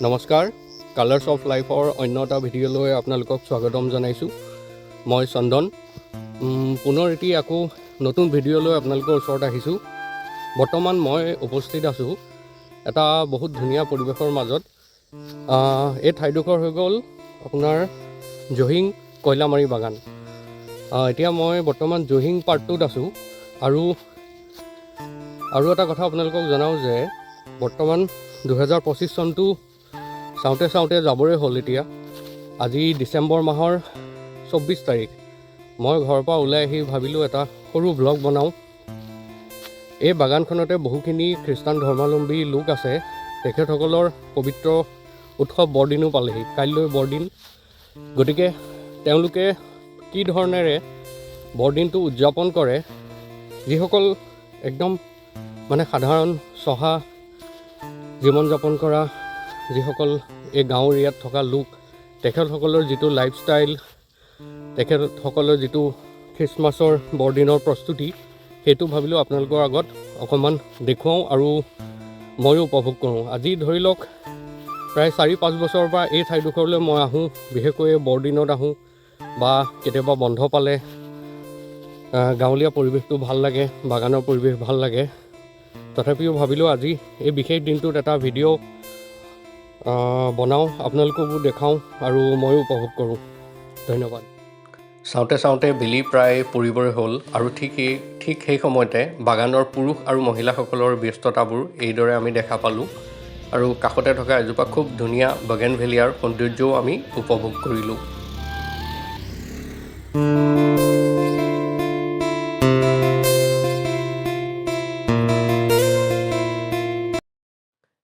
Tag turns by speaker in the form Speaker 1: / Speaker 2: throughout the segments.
Speaker 1: নমস্কাৰ, colours of লাইফৰ অন্য এটা ভিডিঅ'লৈ আপোনালোকক স্বাগতম জনাইছোঁ। মই চন্দন। পুনৰ এটি আকৌ নতুন ভিডিঅ'লৈ আপোনালোকৰ ওচৰত আহিছোঁ। বৰ্তমান মই উপস্থিত আছোঁ এটা বহুত ধুনীয়া পৰিৱেশৰ মাজত। এই ঠাইডোখৰ হৈ গ'ল আপোনাৰ জহিং কয়লামাৰী বাগান। এতিয়া মই বৰ্তমান জহিং পাৰ্ট 2ত আছোঁ। আৰু এটা কথা আপোনালোকক জনাওঁ যে বৰ্তমান 2025 চনটো চাওঁতে যাবৰে হ'ল। এতিয়া আজি ডিচেম্বৰ মাহৰ 24 তাৰিখ। মই ঘৰৰ পৰা ওলাই আহি ভাবিলোঁ এটা সৰু ব্লগ বনাওঁ। এই বাগানখনতে বহুখিনি খ্ৰীষ্টান ধৰ্মাৱলম্বী লোক আছে। তেখেতসকলৰ পবিত্ৰ উৎসৱ বৰদিনো পালেহি। কাইলৈ বৰদিন, গতিকে তেওঁলোকে কি ধৰণেৰে বৰদিনটো উদযাপন কৰে, যিসকল একদম সাধাৰণ চহা জীৱন যাপন কৰা যিসকল এই গাঁও এৰিয়াত থকা লোক, তেখেতসকলৰ যিটো লাইফষ্টাইল, তেখেতসকলৰ যিটো খ্ৰীষ্টমাছৰ বৰদিনৰ প্ৰস্তুতি, সেইটো ভাবিলোঁ আপোনালোকৰ আগত অকণমান দেখুৱাওঁ আৰু ময়ো উপভোগ কৰোঁ। আজি ধৰি লওক প্ৰায় 4-5 বছৰৰ পৰা এই ঠাইডোখৰলৈ মই আহোঁ। বিশেষকৈ বৰদিনত আহোঁ বা কেতিয়াবা বন্ধ পালে। গাঁৱলীয়া পৰিৱেশটো ভাল লাগে, বাগানৰ পৰিৱেশ ভাল লাগে। তথাপিও ভাবিলোঁ আজি এই বিশেষ দিনটোত এটা ভিডিঅ' বনাওঁ, আপোনালোককো দেখাওঁ আৰু ময়ো উপভোগ কৰোঁ। ধন্যবাদ। চাওঁতে বেলি প্ৰায় পৰিবৰে হ'ল আৰু ঠিক সেই সময়তে বাগানৰ পুৰুষ আৰু মহিলাসকলৰ ব্যস্ততাবোৰ এইদৰে আমি দেখা পালোঁ। আৰু কাষতে থকা এজোপা খুব ধুনীয়া বগেনভেলিয়াৰ সৌন্দৰ্যও আমি উপভোগ কৰিলোঁ।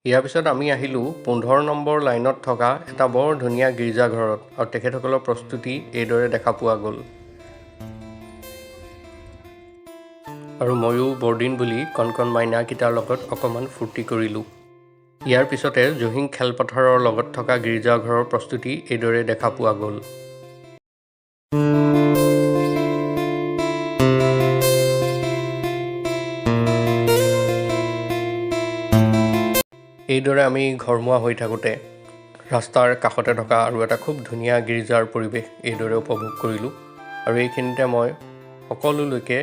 Speaker 1: ইয়াৰ পিছত আমি আহিলোঁ 15 নম্বৰ লাইনত থকা এটা বৰ ধুনীয়া গীৰ্জাঘৰত আৰু তেখেতসকলৰ প্ৰস্তুতি এইদৰে দেখা পোৱা গ'ল। আৰু ময়ো বৰদিন বুলি কণ মাইনাকেইটাৰ লগত অকণমান ফূৰ্তি কৰিলোঁ। ইয়াৰ পিছতে জহিং খেলপথাৰৰ লগত থকা গীৰ্জাঘৰৰ প্ৰস্তুতি এইদৰে দেখা পোৱা গ'ল। এইদৰে আমি ঘৰমুৱা হৈ থাকোঁতে ৰাস্তাৰ কাষতে থকা আৰু এটা খুব ধুনীয়া গীৰ্জাৰ পৰিৱেশ এইদৰে উপভোগ কৰিলোঁ। আৰু এইখিনিতে মই সকলোলৈকে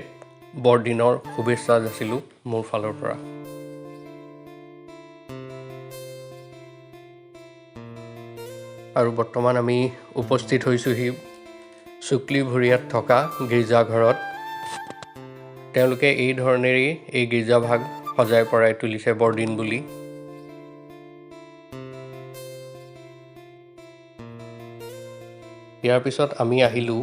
Speaker 1: বৰদিনৰ শুভেচ্ছা যাচিলোঁ মোৰ ফালৰ পৰা। আৰু বৰ্তমান আমি উপস্থিত হৈছোঁহি শুক্লিভুৰিয়াত থকা গীৰ্জাঘৰত। তেওঁলোকে এই ধৰণেৰেই এই গীৰ্জাভাগ সজাই পৰাই তুলিছে বৰদিন বুলি। ইয়াৰ পিছত আমি আহিলোঁ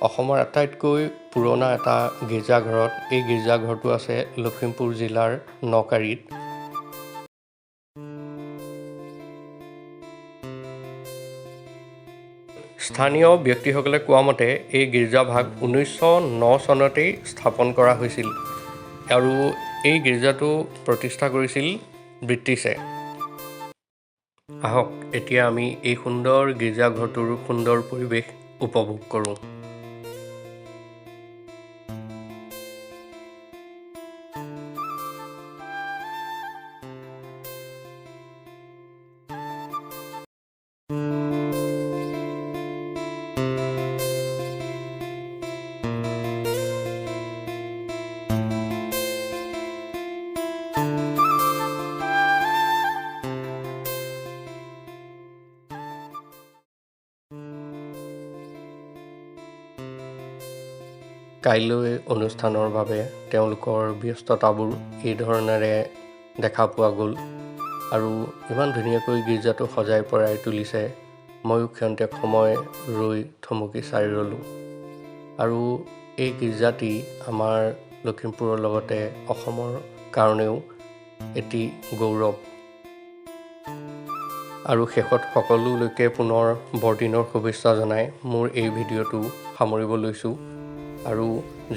Speaker 1: অসমৰ আটাইতকৈ পুৰণা এটা গীৰ্জাঘৰত। এই গীৰ্জাঘৰটো আছে লখিমপুৰ জিলাৰ নকাৰীত। স্থানীয় ব্যক্তিসকলে কোৱা মতে এই গীৰ্জাভাগ 1909 চনতেই স্থাপন কৰা হৈছিল আৰু এই গীৰ্জাটো প্ৰতিষ্ঠা কৰিছিল ব্ৰিটিছে। আহক এতিয়া আমি এই সুন্দৰ গীৰ্জাঘৰটোৰ সুন্দৰ পৰিৱেশ উপভোগ কৰোঁ। কাইলৈ অনুষ্ঠানৰ বাবে তেওঁলোকৰ ব্যস্ততাবোৰ এই ধৰণেৰে দেখা পোৱা গ'ল। আৰু ইমান ধুনীয়াকৈ গীৰ্জাটো সজাই পৰাই তুলিছে। ময়ো ক্ষন্তেক সময় ৰৈ থমকি চাই ৰ'লোঁ। আৰু এই গীৰ্জাটি আমাৰ লখিমপুৰৰ লগতে অসমৰ কাৰণেও এটি গৌৰৱ। আৰু শেষত সকলোলৈকে পুনৰ বৰদিনৰ শুভেচ্ছা জনাই মোৰ এই ভিডিঅ'টো সামৰিব লৈছোঁ। আৰু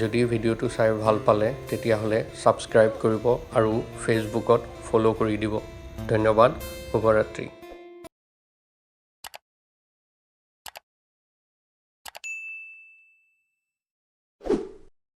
Speaker 1: যদি ভিডিঅ'টো চাই ভাল পালে তেতিয়াহ'লে ছাবস্ক্ৰাইব কৰিব আৰু ফেচবুকত ফ'ল' কৰি দিব। ধন্যবাদ। শুভৰাত্ৰি।